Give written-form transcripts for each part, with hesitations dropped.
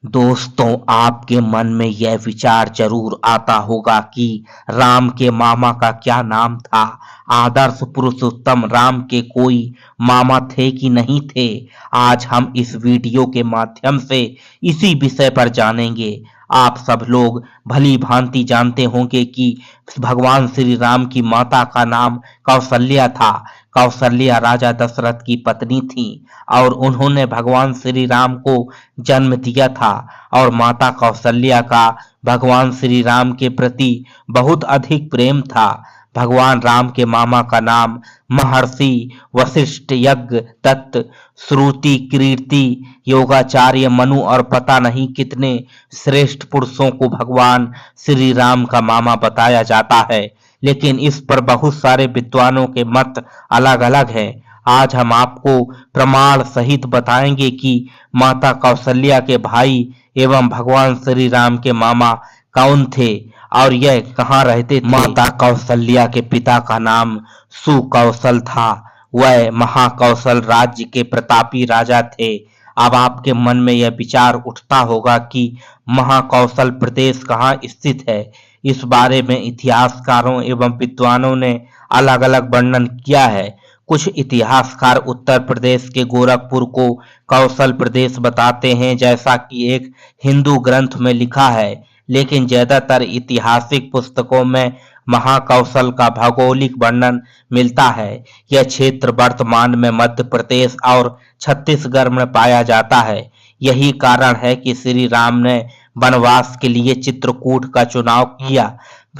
दोस्तों, आपके मन में यह विचार जरूर आता होगा कि राम के मामा का क्या नाम था। आदर्श पुरुषोत्तम राम के कोई मामा थे कि नहीं थे? आज हम इस वीडियो के माध्यम से इसी विषय पर जानेंगे। आप सब लोग भली भांति जानते होंगे कि भगवान श्री राम की माता का नाम कौसल्या था। कौसल्या राजा दशरथ की पत्नी थी और उन्होंने भगवान श्री राम को जन्म दिया था। और माता कौसल्या का भगवान श्री राम के प्रति बहुत अधिक प्रेम था। भगवान राम के मामा का नाम महर्षि वशिष्ठ, यज्ञ दत्त, श्रुति कीर्ति, योगाचार्य, मनु और पता नहीं कितने श्रेष्ठ पुरुषों को भगवान श्री राम का मामा बताया जाता है। लेकिन इस पर बहुत सारे विद्वानों के मत अलग अलग हैं। आज हम आपको प्रमाण सहित बताएंगे कि माता कौसल्या के भाई एवं भगवान श्री राम के मामा कौन थे और यह कहाँ रहते थे। माता कौसल्या के पिता का नाम सुकौशल था। वह महाकौशल राज्य के प्रतापी राजा थे। अब आपके मन में यह विचार उठता होगा कि महाकौशल प्रदेश कहाँ स्थित है। इस बारे में इतिहासकारों एवं विद्वानों ने अलग अलग वर्णन किया है। कुछ इतिहासकार उत्तर प्रदेश के गोरखपुर को कौशल प्रदेश बताते हैं, जैसा कि एक हिंदू ग्रंथ में लिखा है। लेकिन ज्यादातर ऐतिहासिक पुस्तकों में महाकौशल का भौगोलिक वर्णन मिलता है। यह क्षेत्र वर्तमान में मध्य प्रदेश और छत्तीसगढ़ में पाया जाता है। यही कारण है कि श्री राम ने वनवास के लिए चित्रकूट का चुनाव किया।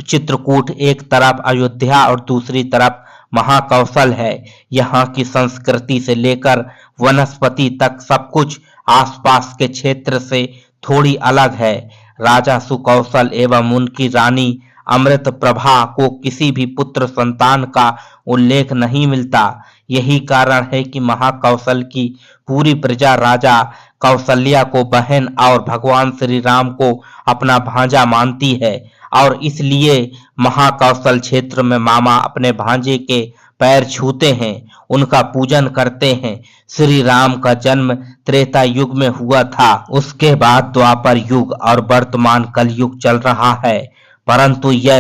चित्रकूट एक तरफ अयोध्या और दूसरी तरफ महाकौशल है। यहाँ की संस्कृति से लेकर वनस्पति तक सब कुछ आसपास के क्षेत्र से थोड़ी अलग है। राजा सुकौशल एवं उनकी रानी अमृत प्रभा को किसी भी पुत्र संतान का उल्लेख नहीं मिलता। यही कारण है कि महाकौशल की पूरी प्रजा राजा कौसल्या को बहन और भगवान श्री राम को अपना भांजा मानती है और इसलिए महाकौशल क्षेत्र में मामा अपने भांजे के पैर छूते हैं, उनका पूजन करते हैं। श्री राम का जन्म त्रेता युग में हुआ था। उसके बाद द्वापर युग और वर्तमान कलयुग चल रहा है, परंतु यह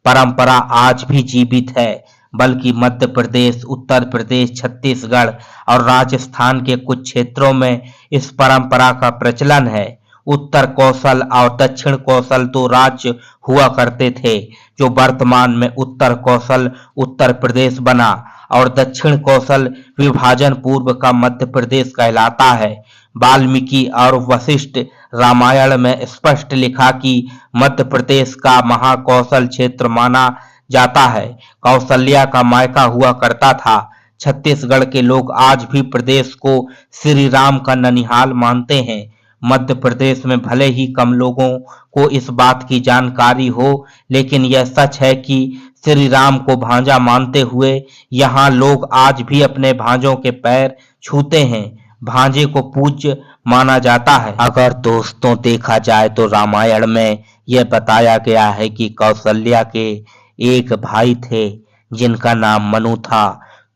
परंपरा आज भी जीवित है। बल्कि मध्य प्रदेश, उत्तर प्रदेश, छत्तीसगढ़ और राजस्थान के कुछ क्षेत्रों में इस परंपरा का प्रचलन है। उत्तर कौशल और दक्षिण कौशल दो राज्य हुआ करते थे, जो वर्तमान में उत्तर कौशल उत्तर प्रदेश बना और दक्षिण कौशल विभाजन पूर्व का मध्य प्रदेश कहलाता है। वाल्मीकि और वशिष्ठ रामायण में स्पष्ट लिखा कि मध्य प्रदेश का महाकौशल क्षेत्र माना जाता है। कौशल्या का मायका हुआ करता था। छत्तीसगढ़ के लोग आज भी प्रदेश को श्री राम का ननिहाल मानते हैं। मध्य प्रदेश में भले ही कम लोगों को इस बात की जानकारी हो, लेकिन यह सच है कि श्री राम को भांजा मानते हुए यहाँ लोग आज भी अपने भांजों के पैर छूते हैं। भांजे को पूज्य माना जाता है। अगर दोस्तों देखा जाए तो रामायण में यह बताया गया है कि कौशल्या के एक भाई थे जिनका नाम मनु था।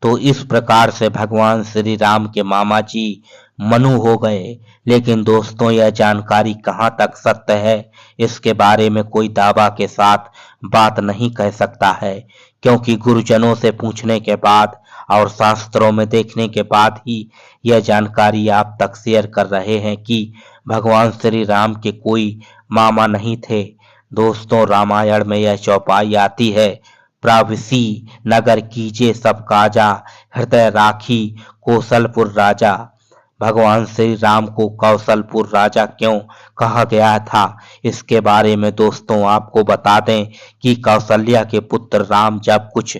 तो इस प्रकार से भगवान श्री राम के मामा जी मनु हो गए। लेकिन दोस्तों, यह जानकारी कहाँ तक सत्य है, इसके बारे में कोई दावा के साथ बात नहीं कह सकता है, क्योंकि गुरुजनों से पूछने के बाद और शास्त्रों में देखने के बाद ही यह जानकारी आप तक शेयर कर रहे हैं कि भगवान श्री राम के कोई मामा नहीं थे। दोस्तों, रामायण में यह चौपाई आती है, प्रावसी नगर कीजे सब काजा, हृदय राखी कौशलपुर राजा। भगवान श्री राम को कौशलपुर राजा क्यों कहा गया था, इसके बारे में दोस्तों आपको बता दें कि कौशल्या के पुत्र राम जब कुछ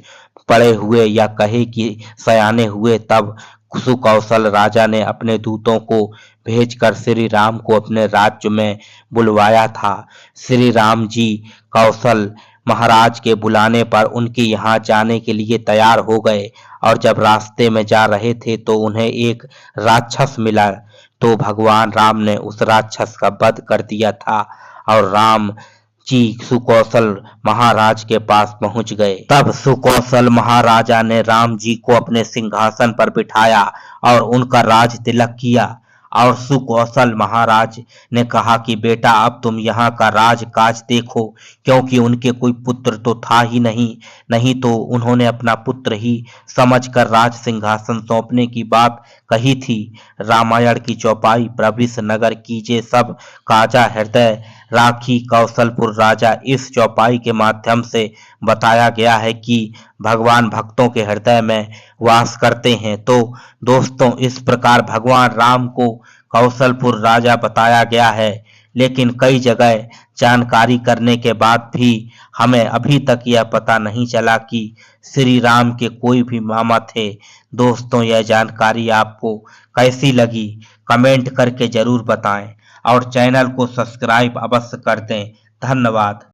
पड़े हुए या कहे कि सयाने हुए, तब सुकौशल राजा ने अपने दूतों को भेजकर श्री राम को अपने राज्य में बुलवाया था। श्री राम जी कौशल महाराज के बुलाने पर उनके यहाँ जाने के लिए तैयार हो गए और जब रास्ते में जा रहे थे तो उन्हें एक राक्षस मिला। तो भगवान राम ने उस राक्षस का वध कर दिया था और राम जी सुकौशल महाराज के पास पहुंच गए। तब सुकौशल महाराजा ने राम जी को अपने सिंहासन पर बिठाया और उनका राज तिलक किया और सुकौशल महाराज ने कहा कि बेटा अब तुम यहाँ का राज काज देखो, क्योंकि उनके कोई पुत्र तो था ही नहीं, नहीं तो उन्होंने अपना पुत्र ही समझकर राज सिंहासन सौंपने की बात कही थी। रामायण की चौपाई प्रविश नगर कीजे सब काजा हृदय राखी कौशलपुर राजा। इस चौपाई के माध्यम से बताया गया है कि भगवान भक्तों के हृदय में वास करते हैं। तो दोस्तों, इस प्रकार भगवान राम को कौशलपुर राजा बताया गया है, लेकिन कई जगह जानकारी करने के बाद भी हमें अभी तक यह पता नहीं चला कि श्री राम के कोई भी मामा थे। दोस्तों, यह जानकारी आपको कैसी लगी कमेंट करके जरूर बताएं और चैनल को सब्सक्राइब अवश्य कर दें। धन्यवाद।